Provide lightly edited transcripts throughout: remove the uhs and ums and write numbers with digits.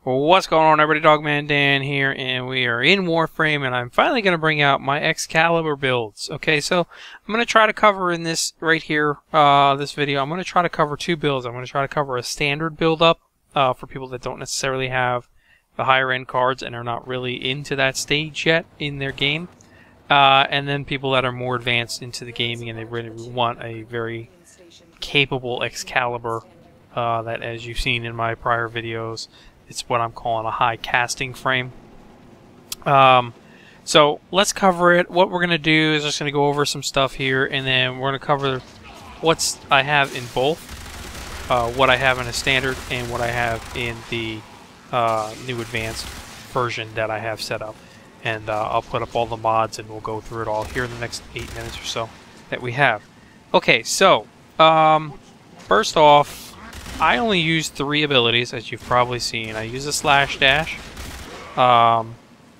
What's going on, everybody? Dogman Dan here, and we are in Warframe, and I'm finally going to bring out my Excalibur builds. Okay, so I'm going to try to cover in this right here, this video, I'm going to try to cover two builds. I'm going to try to cover a standard build up for people that don't necessarily have the higher end cards and are not really into that stage yet in their game. And then people that are more advanced into the gaming and they really want a very capable Excalibur that, as you've seen in my prior videos, it's what I'm calling a high casting frame. So let's cover it. What we're going to do is just going to go over some stuff here, and then we're going to cover what I have in both, what I have in a standard, and what I have in the new advanced version that I have set up. And I'll put up all the mods, and we'll go through it all here in the next 8 minutes or so that we have. Okay, so first off, I only use 3 abilities, as you've probably seen. I use a slash dash. I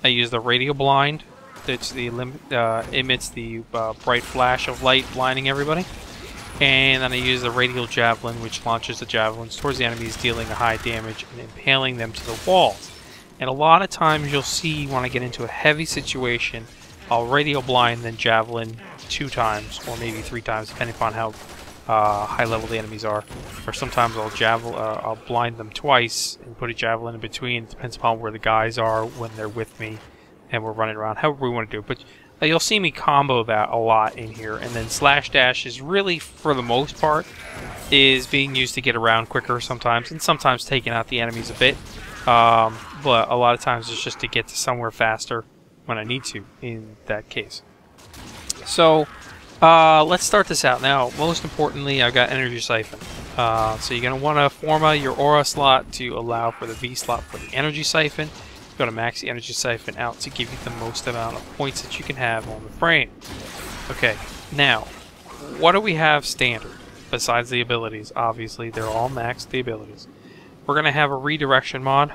use the radial blind, which emits the bright flash of light blinding everybody. And then I use the radial javelin, which launches the javelins towards the enemies, dealing a high damage and impaling them to the walls. And a lot of times you'll see when I get into a heavy situation, I'll radial blind then javelin 2 times, or maybe 3 times, depending upon how high level the enemies are. Or sometimes I'll blind them twice and put a javelin in between. It depends upon where the guys are when they're with me and we're running around, however we want to do it. But you'll see me combo that a lot in here. And then slash dash is really, for the most part, is being used to get around quicker sometimes, and sometimes taking out the enemies a bit. But a lot of times it's just to get to somewhere faster when I need to in that case. So let's start this out. Now, most importantly, I've got Energy Siphon. So you're going to want to format your Aura slot to allow for the V slot for the Energy Siphon. You're going to max the Energy Siphon out to give you the most amount of points that you can have on the frame. Okay, now, what do we have standard? Besides the abilities, obviously, they're all maxed, the abilities. We're going to have a redirection mod.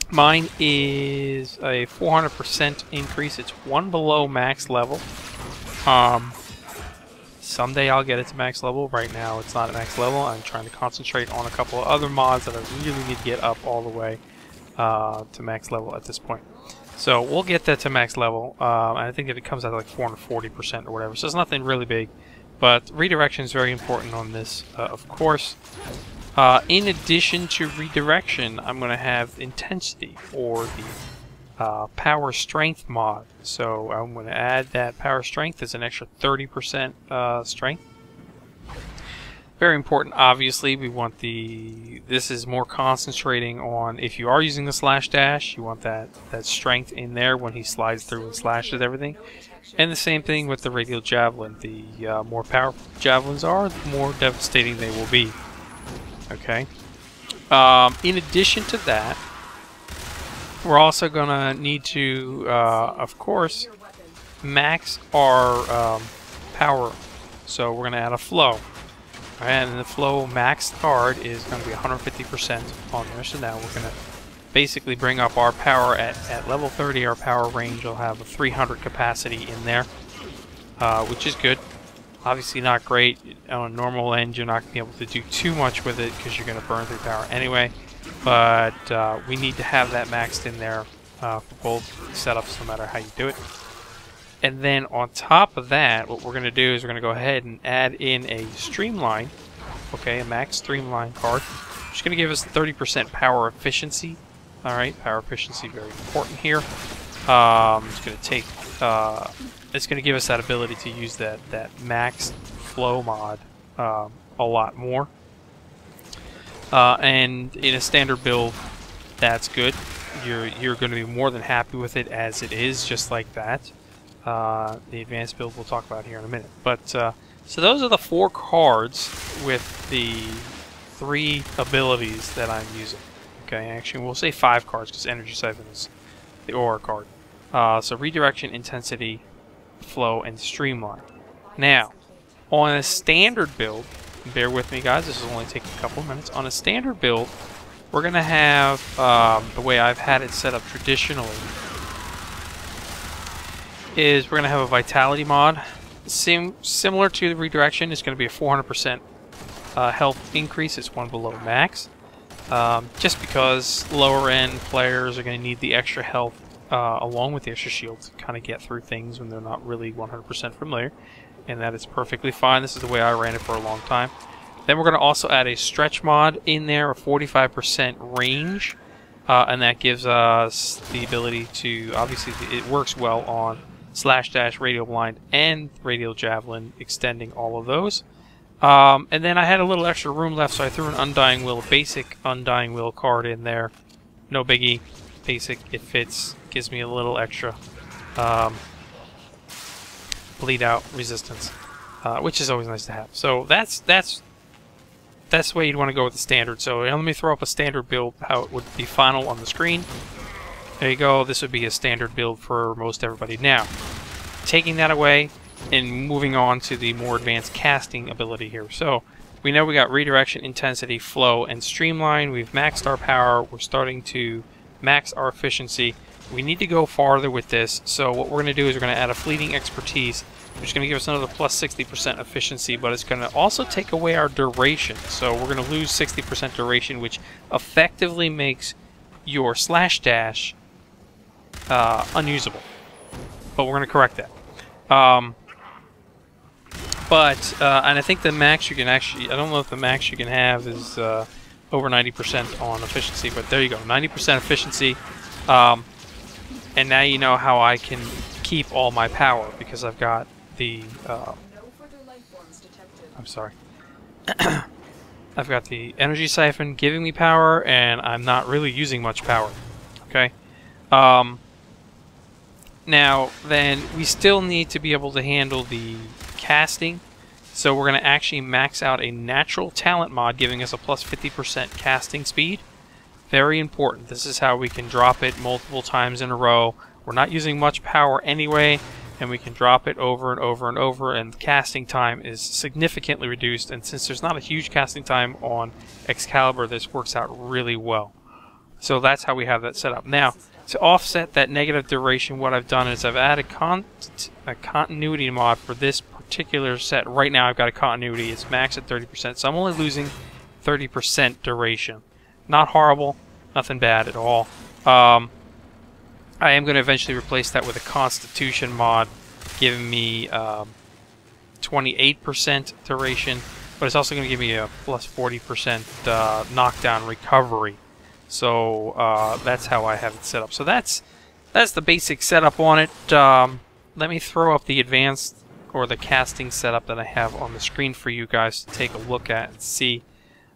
Mine is a 400% increase. It's 1 below max level. Someday I'll get it to max level. Right now it's not at max level. I'm trying to concentrate on a couple of other mods that I really need to get up all the way to max level at this point. So we'll get that to max level. I think it comes out like 440% or whatever. So it's nothing really big. But redirection is very important on this, of course. In addition to redirection, I'm going to have intensity, or the power strength mod. So I'm going to add that power strength as an extra 30% strength. Very important, obviously. We want this is more concentrating on, if you are using the slash dash, you want that strength in there when he slides through and slashes everything. And the same thing with the radial javelin. The more powerful javelins are, the more devastating they will be. Okay. In addition to that, we're also going to need to, of course, max our power. So we're going to add a flow. And the flow max card is going to be 150% on there. So now we're going to basically bring up our power at level 30. Our power range will have a 300 capacity in there, which is good. Obviously not great. On a normal end, you're not going to be able to do too much with it because you're going to burn through power anyway. But we need to have that maxed in there for both setups, no matter how you do it. And then on top of that, what we're going to do is we're going to go ahead and add in a streamline. Okay, a max streamline card. Which is going to give us 30% power efficiency. Alright, power efficiency, very important here. It's going to take... it's going to give us that ability to use that max flow mod a lot more. And in a standard build, that's good. You're going to be more than happy with it as it is, just like that. The advanced build we'll talk about here in a minute. But so those are the 4 cards with the 3 abilities that I'm using. Okay, actually we'll say 5 cards because Energy Siphon is the Aura card. So redirection, intensity, flow, and streamline. Now, on a standard build, bear with me guys, this will only take a couple of minutes. On a standard build, we're going to have, the way I've had it set up traditionally, is we're going to have a vitality mod. Similar to the redirection, it's going to be a 400% health increase. It's 1 below max. just because lower end players are going to need the extra health along with the extra shield to kind of get through things when they're not really 100% familiar, and that is perfectly fine. This is the way I ran it for a long time. Then we're going to also add a stretch mod in there, a 45% range, and that gives us the ability to, obviously it works well on Slash Dash, Radial Blind, and Radial Javelin, extending all of those. And then I had a little extra room left, so I threw an Undying Will, a basic Undying Will card in there. No biggie, basic, it fits, gives me a little extra bleed out resistance, which is always nice to have. So that's the way you'd want to go with the standard. So let me throw up a standard build, how it would be final on the screen. There you go, this would be a standard build for most everybody. Now, taking that away and moving on to the more advanced casting ability here. So we know we got redirection, intensity, flow, and streamline. We've maxed our power. We're starting to max our efficiency. We need to go farther with this. So what we're going to do is we're going to add a fleeting expertise, which is going to give us another plus 60% efficiency, but it's going to also take away our duration. So we're going to lose 60% duration, which effectively makes your slash dash unusable. But we're going to correct that. And I think the max you can actually, I don't know if the max you can have is over 90% on efficiency, but there you go, 90% efficiency. And now you know how I can keep all my power, because I've got the, I'm sorry. I've got the energy siphon giving me power, and I'm not really using much power. Okay? Now, then, we still need to be able to handle the casting, so we're going to actually max out a natural talent mod, giving us a plus 50% casting speed. Very important. This is how we can drop it multiple times in a row. We're not using much power anyway, and we can drop it over and over and over, and the casting time is significantly reduced, and since there's not a huge casting time on Excalibur, this works out really well. So that's how we have that set up. Now, to offset that negative duration, what I've done is I've added a continuity mod for this particular set. Right now I've got a continuity. It's maxed at 30%, so I'm only losing 30% duration. Not horrible, nothing bad at all. I am going to eventually replace that with a Constitution mod, giving me 28% duration, but it's also going to give me a plus 40% knockdown recovery. So that's how I have it set up. So that's the basic setup on it. Let me throw up the advanced or the casting setup that I have on the screen for you guys to take a look at and see.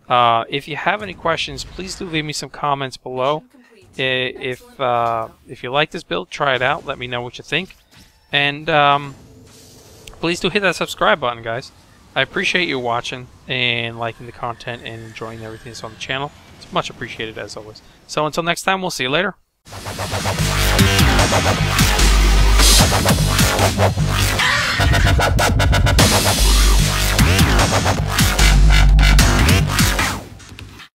If you have any questions, please do leave me some comments below. If you like this build, try it out. Let me know what you think. And please do hit that subscribe button, guys. I appreciate you watching and liking the content and enjoying everything that's on the channel. It's much appreciated, as always. So until next time, we'll see you later.